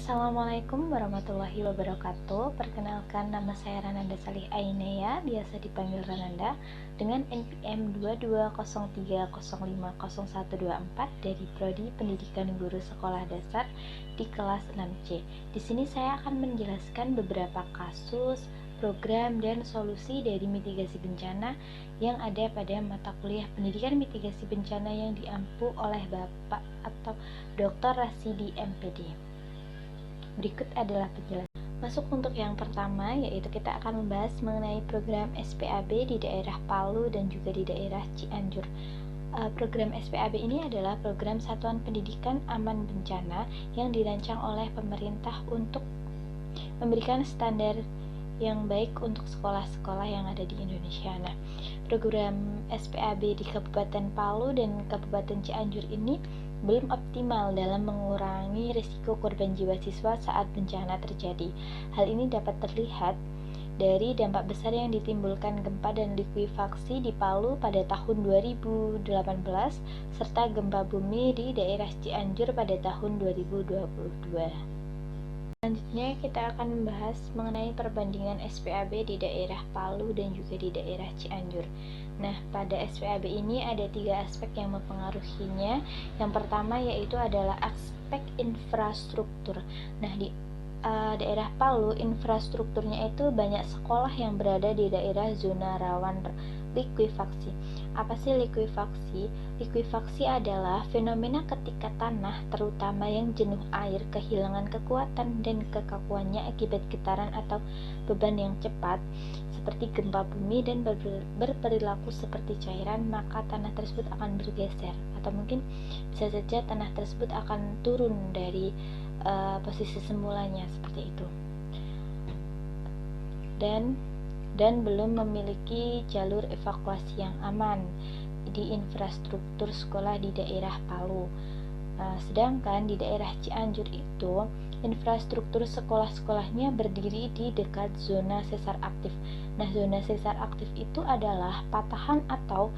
Assalamualaikum warahmatullahi wabarakatuh. Perkenalkan, nama saya Rananda Salih Ainea, biasa dipanggil Rananda, dengan NPM 2203050124 dari Prodi Pendidikan Guru Sekolah Dasar di kelas 6C. Di sini saya akan menjelaskan beberapa kasus, program, dan solusi dari mitigasi bencana yang ada pada mata kuliah Pendidikan Mitigasi Bencana yang diampu oleh Bapak atau Dr. Rasidi MPD. Berikut adalah penjelasan. Masuk untuk yang pertama, yaitu kita akan membahas mengenai program SPAB di daerah Palu dan juga di daerah Cianjur. Program SPAB ini adalah program Satuan Pendidikan Aman Bencana yang dirancang oleh pemerintah untuk memberikan standar yang baik untuk sekolah-sekolah yang ada di Indonesia. Nah, program SPAB di Kabupaten Palu dan Kabupaten Cianjur ini belum optimal dalam mengurangi risiko korban jiwa siswa saat bencana terjadi. Hal ini dapat terlihat dari dampak besar yang ditimbulkan gempa dan likuifaksi di Palu pada tahun 2018 serta gempa bumi di daerah Cianjur pada tahun 2022. Selanjutnya kita akan membahas mengenai perbandingan SPAB di daerah Palu dan juga di daerah Cianjur. Nah, pada SPAB ini ada 3 aspek yang mempengaruhinya. Yang pertama yaitu adalah aspek infrastruktur. Nah, di daerah Palu, infrastrukturnya itu banyak sekolah yang berada di daerah zona rawan likuifaksi. Apa sih likuifaksi? Likuifaksi adalah fenomena ketika tanah, terutama yang jenuh air, kehilangan kekuatan dan kekakuannya akibat getaran atau beban yang cepat, seperti gempa bumi dan berperilaku seperti cairan, maka tanah tersebut akan bergeser, atau mungkin bisa saja tanah tersebut akan turun dari posisi semulanya seperti itu. Dan belum memiliki jalur evakuasi yang aman di infrastruktur sekolah di daerah Palu. Sedangkan di daerah Cianjur itu infrastruktur sekolah-sekolahnya berdiri di dekat zona sesar aktif. Nah, zona sesar aktif itu adalah patahan atau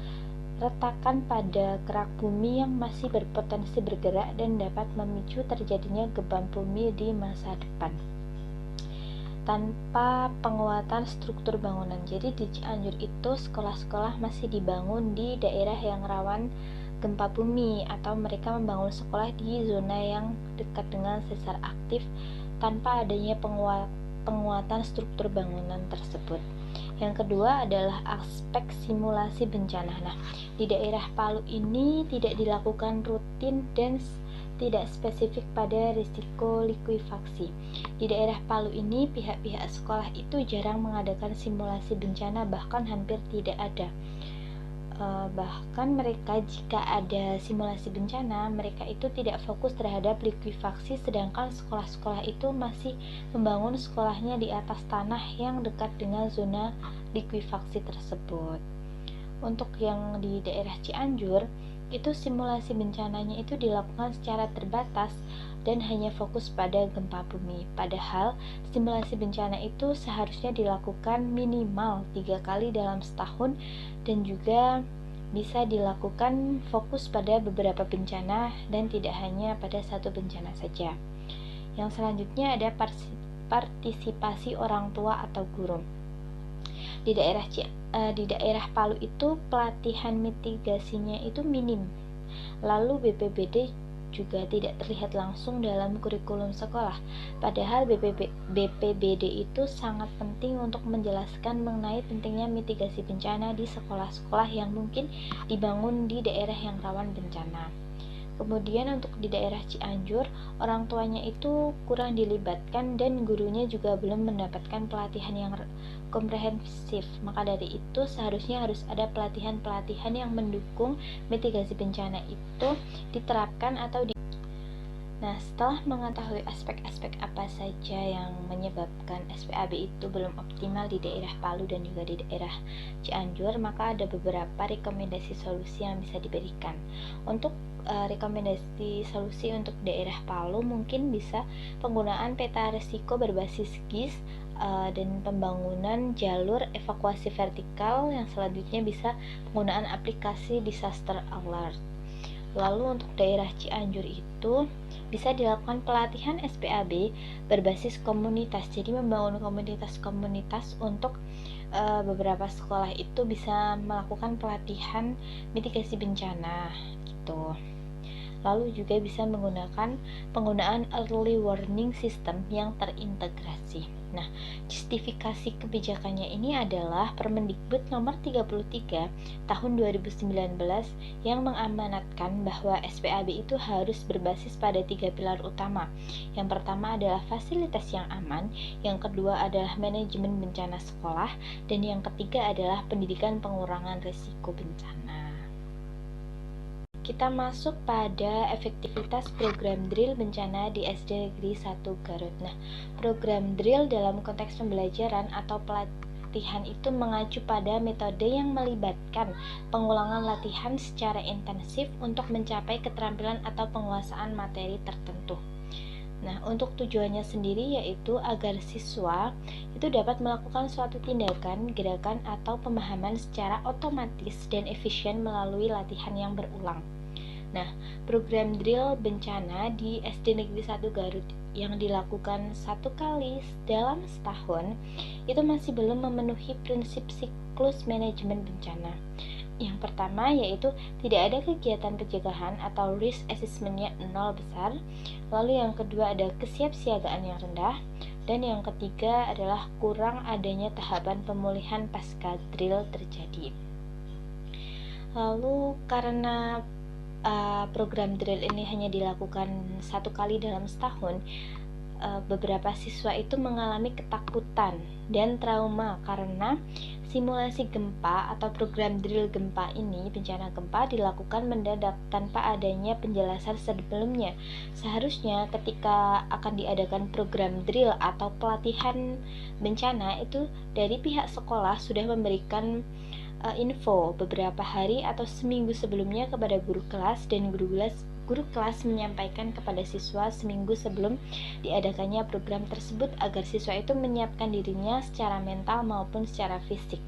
retakan pada kerak bumi yang masih berpotensi bergerak dan dapat memicu terjadinya gempa bumi di masa depan tanpa penguatan struktur bangunan. Jadi di Cianjur itu sekolah-sekolah masih dibangun di daerah yang rawan gempa bumi, atau mereka membangun sekolah di zona yang dekat dengan sesar aktif tanpa adanya penguatan struktur bangunan tersebut. Yang kedua adalah aspek simulasi bencana. Nah, di daerah Palu ini tidak dilakukan rutin dan tidak spesifik pada risiko likuifaksi. Di daerah Palu ini pihak-pihak sekolah itu jarang mengadakan simulasi bencana, bahkan hampir tidak ada. Bahkan mereka jika ada simulasi bencana, mereka itu tidak fokus terhadap likuifaksi, sedangkan sekolah-sekolah itu masih membangun sekolahnya di atas tanah yang dekat dengan zona likuifaksi tersebut. Untuk yang di daerah Cianjur, itu simulasi bencananya itu dilakukan secara terbatas dan hanya fokus pada gempa bumi. Padahal simulasi bencana itu seharusnya dilakukan minimal 3 kali dalam setahun dan juga bisa dilakukan fokus pada beberapa bencana dan tidak hanya pada satu bencana saja. Yang selanjutnya ada partisipasi orang tua atau guru. Di daerah Palu itu pelatihan mitigasinya itu minim. Lalu BPBD juga tidak terlihat langsung dalam kurikulum sekolah. Padahal BPBD itu sangat penting untuk menjelaskan mengenai pentingnya mitigasi bencana di sekolah-sekolah yang mungkin dibangun di daerah yang rawan bencana. Kemudian untuk di daerah Cianjur, orang tuanya itu kurang dilibatkan dan gurunya juga belum mendapatkan pelatihan yang komprehensif. Maka dari itu seharusnya harus ada pelatihan-pelatihan yang mendukung mitigasi bencana itu diterapkan atau Nah, setelah mengetahui aspek-aspek apa saja yang menyebabkan SPAB itu belum optimal di daerah Palu dan juga di daerah Cianjur, maka ada beberapa rekomendasi solusi yang bisa diberikan. Untuk rekomendasi solusi untuk daerah Palu mungkin bisa penggunaan peta risiko berbasis GIS dan pembangunan jalur evakuasi vertikal. Yang selanjutnya bisa penggunaan aplikasi disaster alert. Lalu untuk daerah Cianjur itu bisa dilakukan pelatihan SPAB berbasis komunitas. Jadi membangun komunitas-komunitas untuk beberapa sekolah itu bisa melakukan pelatihan mitigasi bencana gitu. Lalu juga bisa menggunakan penggunaan early warning system yang terintegrasi. Nah, justifikasi kebijakannya ini adalah Permendikbud nomor 33 tahun 2019 yang mengamanatkan bahwa SPAB itu harus berbasis pada 3 pilar utama. Yang pertama adalah fasilitas yang aman, yang kedua adalah manajemen bencana sekolah, dan yang ketiga adalah pendidikan pengurangan risiko bencana. Kita masuk pada efektivitas program drill bencana di SD Negeri 1 Garut. Nah, program drill dalam konteks pembelajaran atau pelatihan itu mengacu pada metode yang melibatkan pengulangan latihan secara intensif untuk mencapai keterampilan atau penguasaan materi tertentu. Nah, untuk tujuannya sendiri yaitu agar siswa itu dapat melakukan suatu tindakan, gerakan, atau pemahaman secara otomatis dan efisien melalui latihan yang berulang. Nah, program drill bencana di SD Negeri 1 Garut yang dilakukan 1 kali dalam setahun itu masih belum memenuhi prinsip siklus manajemen bencana. Yang pertama yaitu tidak ada kegiatan pencegahan atau risk assessment-nya 0 besar. Lalu yang kedua ada kesiapsiagaan yang rendah. Dan yang ketiga adalah kurang adanya tahapan pemulihan pasca drill terjadi. Lalu karena program drill ini hanya dilakukan 1 kali dalam setahun, beberapa siswa itu mengalami ketakutan dan trauma karena simulasi gempa atau program drill gempa ini, bencana gempa dilakukan mendadak tanpa adanya penjelasan sebelumnya. Seharusnya ketika akan diadakan program drill atau pelatihan bencana itu dari pihak sekolah sudah memberikan info beberapa hari atau seminggu sebelumnya kepada guru kelas, dan guru kelas menyampaikan kepada siswa seminggu sebelum diadakannya program tersebut agar siswa itu menyiapkan dirinya secara mental maupun secara fisik.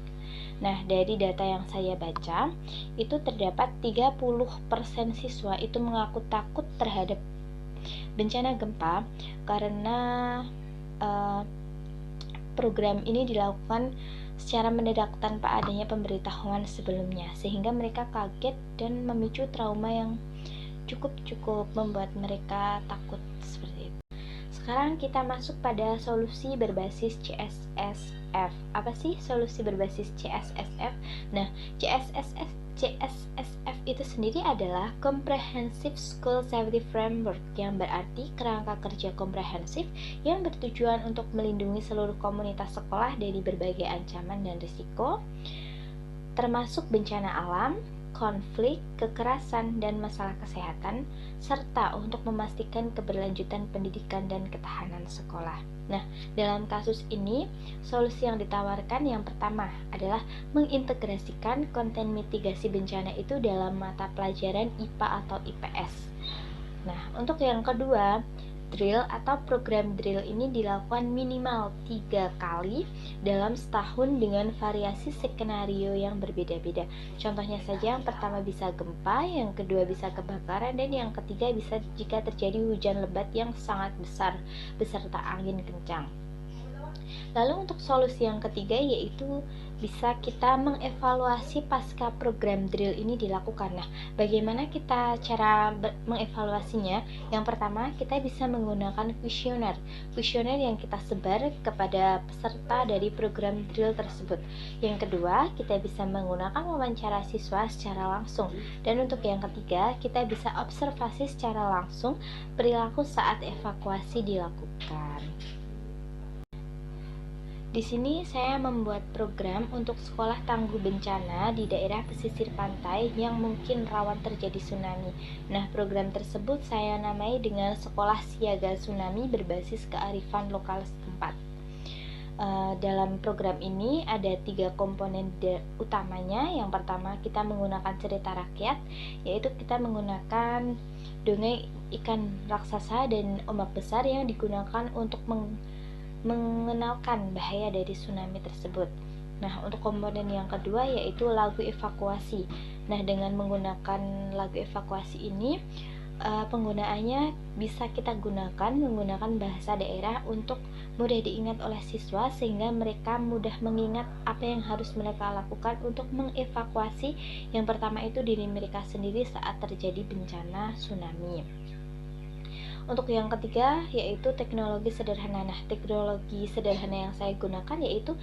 Nah, dari data yang saya baca, itu terdapat 30% siswa itu mengaku takut terhadap bencana gempa karena program ini dilakukan secara mendadak tanpa adanya pemberitahuan sebelumnya, sehingga mereka kaget dan memicu trauma yang cukup membuat mereka takut seperti itu. Sekarang kita masuk pada solusi berbasis CSSF. Apa sih solusi berbasis CSSF? Nah, CSSF itu sendiri adalah Comprehensive School Safety Framework, yang berarti kerangka kerja komprehensif yang bertujuan untuk melindungi seluruh komunitas sekolah dari berbagai ancaman dan risiko, termasuk bencana alam, konflik, kekerasan, dan masalah kesehatan, serta untuk memastikan keberlanjutan pendidikan dan ketahanan sekolah. Nah, dalam kasus ini, solusi yang ditawarkan yang pertama adalah mengintegrasikan konten mitigasi bencana itu dalam mata pelajaran IPA atau IPS. Nah, untuk yang kedua, drill atau program drill ini dilakukan minimal 3 kali dalam setahun dengan variasi skenario yang berbeda-beda. Contohnya saja, yang pertama bisa gempa, yang kedua bisa kebakaran, dan yang ketiga bisa jika terjadi hujan lebat yang sangat besar beserta angin kencang. Lalu untuk solusi yang ketiga yaitu bisa kita mengevaluasi pasca program drill ini dilakukan. Nah, bagaimana kita cara mengevaluasinya? Yang pertama, kita bisa menggunakan kuesioner yang kita sebar kepada peserta dari program drill tersebut. Yang kedua, kita bisa menggunakan wawancara siswa secara langsung. Dan untuk yang ketiga, kita bisa observasi secara langsung perilaku saat evakuasi dilakukan. Di sini saya membuat program untuk sekolah tangguh bencana di daerah pesisir pantai yang mungkin rawan terjadi tsunami. Nah, program tersebut saya namai dengan Sekolah Siaga Tsunami berbasis kearifan lokal setempat. Dalam program ini ada 3 komponen utamanya. Yang pertama, kita menggunakan cerita rakyat, yaitu kita menggunakan dongeng ikan raksasa dan ombak besar yang digunakan untuk mengenalkan bahaya dari tsunami tersebut. Nah, untuk komponen yang kedua yaitu lagu evakuasi. Nah, dengan menggunakan lagu evakuasi ini, penggunaannya bisa kita gunakan menggunakan bahasa daerah untuk mudah diingat oleh siswa, sehingga mereka mudah mengingat apa yang harus mereka lakukan untuk mengevakuasi yang pertama itu diri mereka sendiri saat terjadi bencana tsunami. Untuk yang ketiga yaitu teknologi sederhana. Nah, teknologi sederhana yang saya gunakan yaitu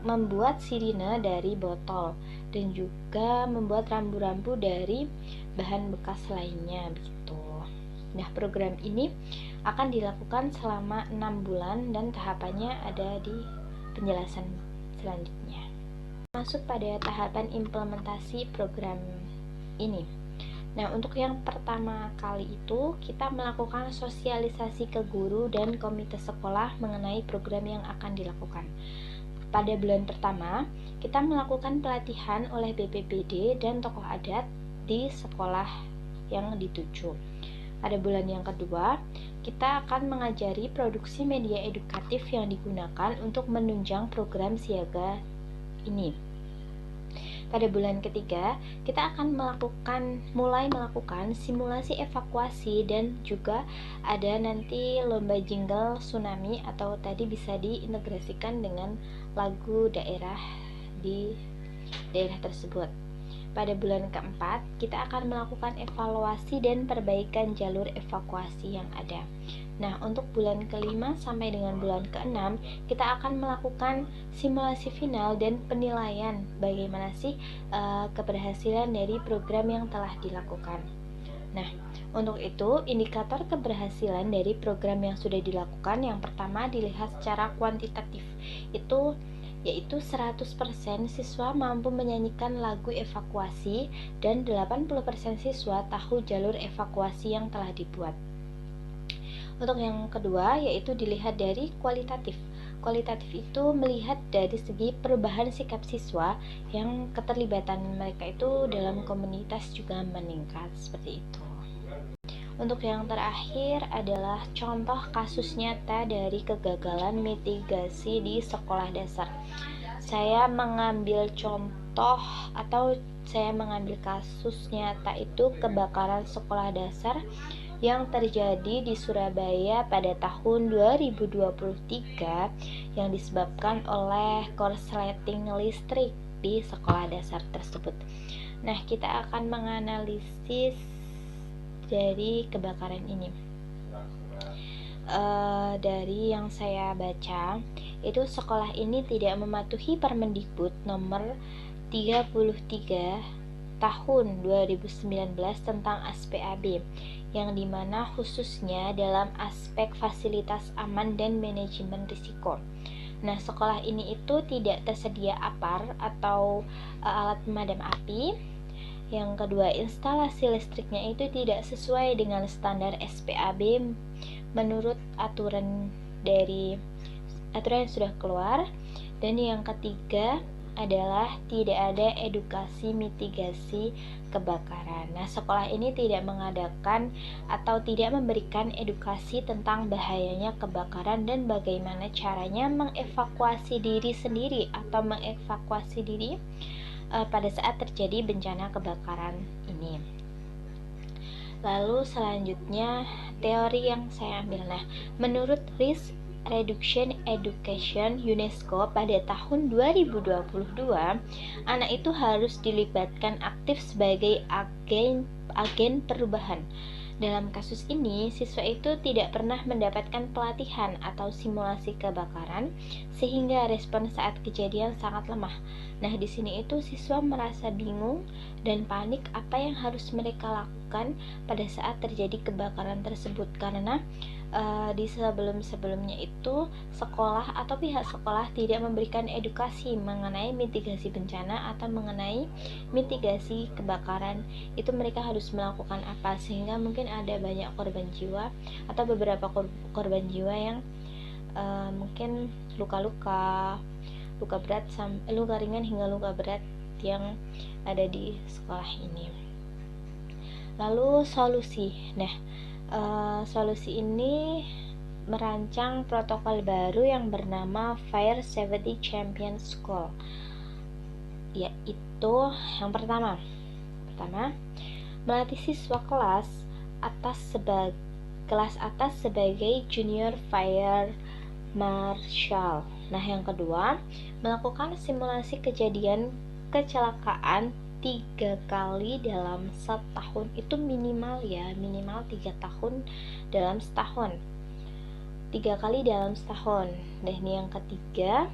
membuat sirine dari botol dan juga membuat rambu-rambu dari bahan bekas lainnya begitu. Nah, program ini akan dilakukan selama 6 bulan dan tahapannya ada di penjelasan selanjutnya. Masuk pada tahapan implementasi program ini. Nah, untuk yang pertama kali itu kita melakukan sosialisasi ke guru dan komite sekolah mengenai program yang akan dilakukan. Pada bulan pertama, kita melakukan pelatihan oleh BPBD dan tokoh adat di sekolah yang dituju. Pada bulan yang kedua, kita akan mengajari produksi media edukatif yang digunakan untuk menunjang program siaga ini. Pada bulan ketiga, kita akan mulai melakukan simulasi evakuasi dan juga ada nanti lomba jingle tsunami atau tadi bisa diintegrasikan dengan lagu daerah di daerah tersebut. Pada bulan keempat, kita akan melakukan evaluasi dan perbaikan jalur evakuasi yang ada. Nah, untuk bulan kelima sampai dengan bulan keenam, kita akan melakukan simulasi final dan penilaian bagaimana sih keberhasilan dari program yang telah dilakukan. Nah, untuk itu, indikator keberhasilan dari program yang sudah dilakukan yang pertama dilihat secara kuantitatif, yaitu 100% siswa mampu menyanyikan lagu evakuasi dan 80% siswa tahu jalur evakuasi yang telah dibuat. Untuk yang kedua yaitu dilihat dari kualitatif. Kualitatif itu melihat dari segi perubahan sikap siswa yang keterlibatan mereka itu dalam komunitas juga meningkat seperti itu. Untuk yang terakhir adalah contoh kasus nyata dari kegagalan mitigasi di sekolah dasar. Saya mengambil contoh atau saya mengambil kasus nyata itu kebakaran sekolah dasar yang terjadi di Surabaya pada tahun 2023 yang disebabkan oleh korsleting listrik di sekolah dasar tersebut. Nah, kita akan menganalisis dari kebakaran ini. Dari yang saya baca, itu sekolah ini tidak mematuhi Permendikbud nomor 33 tahun 2019 tentang SPAB, yang dimana khususnya dalam aspek fasilitas aman dan manajemen risiko. Nah, sekolah ini itu tidak tersedia APAR atau alat pemadam api. Yang kedua, instalasi listriknya itu tidak sesuai dengan standar SPAB menurut aturan yang sudah keluar. Dan yang ketiga adalah tidak ada edukasi mitigasi kebakaran. Nah, sekolah ini tidak mengadakan atau tidak memberikan edukasi tentang bahayanya kebakaran dan bagaimana caranya mengevakuasi diri sendiri atau mengevakuasi diri pada saat terjadi bencana kebakaran ini. Lalu selanjutnya teori yang saya ambil. Nah, menurut Risk Reduction Education UNESCO pada tahun 2022, anak itu harus dilibatkan aktif sebagai agen perubahan. Dalam kasus ini, siswa itu tidak pernah mendapatkan pelatihan atau simulasi kebakaran sehingga respon saat kejadian sangat lemah. Nah, di sini itu siswa merasa bingung dan panik apa yang harus mereka lakukan pada saat terjadi kebakaran tersebut, karena di sebelum-sebelumnya itu sekolah atau pihak sekolah tidak memberikan edukasi mengenai mitigasi bencana atau mengenai mitigasi kebakaran. Itu mereka harus melakukan apa, sehingga mungkin ada banyak korban jiwa atau beberapa korban jiwa yang mungkin luka berat, luka ringan hingga luka berat yang ada di sekolah ini. Lalu solusi. Nah, solusi ini merancang protokol baru yang bernama Fire Safety Champion School, yaitu yang pertama melatih siswa kelas atas sebagai junior fire marshal. Nah, yang kedua, melakukan simulasi kejadian kecelakaan 3 kali dalam setahun. Itu minimal 3 tahun dalam setahun. 3 kali dalam setahun. Dan yang ketiga,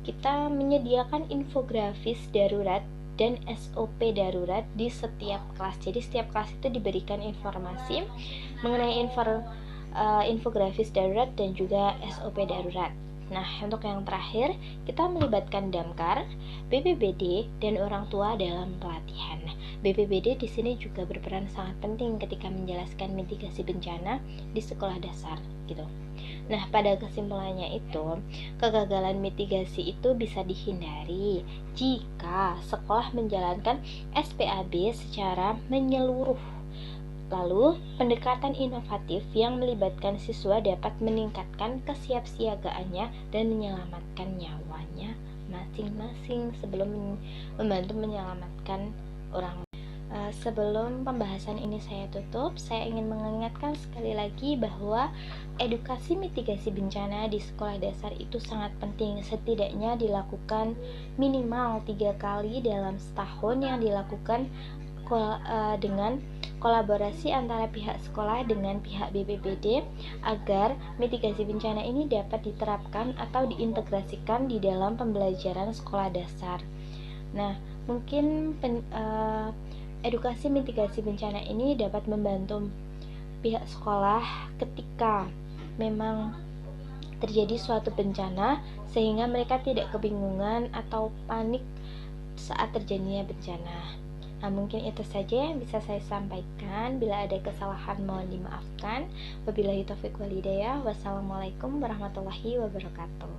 kita menyediakan infografis darurat dan SOP darurat di setiap kelas. Jadi setiap kelas itu diberikan informasi mengenai infografis darurat dan juga SOP darurat. Nah, untuk yang terakhir, kita melibatkan Damkar, BPBD, dan orang tua dalam pelatihan. Nah, BPBD di sini juga berperan sangat penting ketika menjelaskan mitigasi bencana di sekolah dasar, gitu. Nah, pada kesimpulannya itu, kegagalan mitigasi itu bisa dihindari jika sekolah menjalankan SPAB secara menyeluruh. Lalu, pendekatan inovatif yang melibatkan siswa dapat meningkatkan kesiapsiagaannya dan menyelamatkan nyawanya masing-masing sebelum membantu menyelamatkan orang. Sebelum pembahasan ini saya tutup, saya ingin mengingatkan sekali lagi bahwa edukasi mitigasi bencana di sekolah dasar itu sangat penting. Setidaknya dilakukan minimal 3 kali dalam setahun, yang dilakukan dengan kolaborasi antara pihak sekolah dengan pihak BPBD agar mitigasi bencana ini dapat diterapkan atau diintegrasikan di dalam pembelajaran sekolah dasar. Nah, mungkin edukasi mitigasi bencana ini dapat membantu pihak sekolah ketika memang terjadi suatu bencana, sehingga mereka tidak kebingungan atau panik saat terjadinya bencana. Nah, mungkin itu saja yang bisa saya sampaikan. Bila ada kesalahan mohon dimaafkan. Wabillahi taufiq wal hidayah. Wassalamualaikum warahmatullahi wabarakatuh.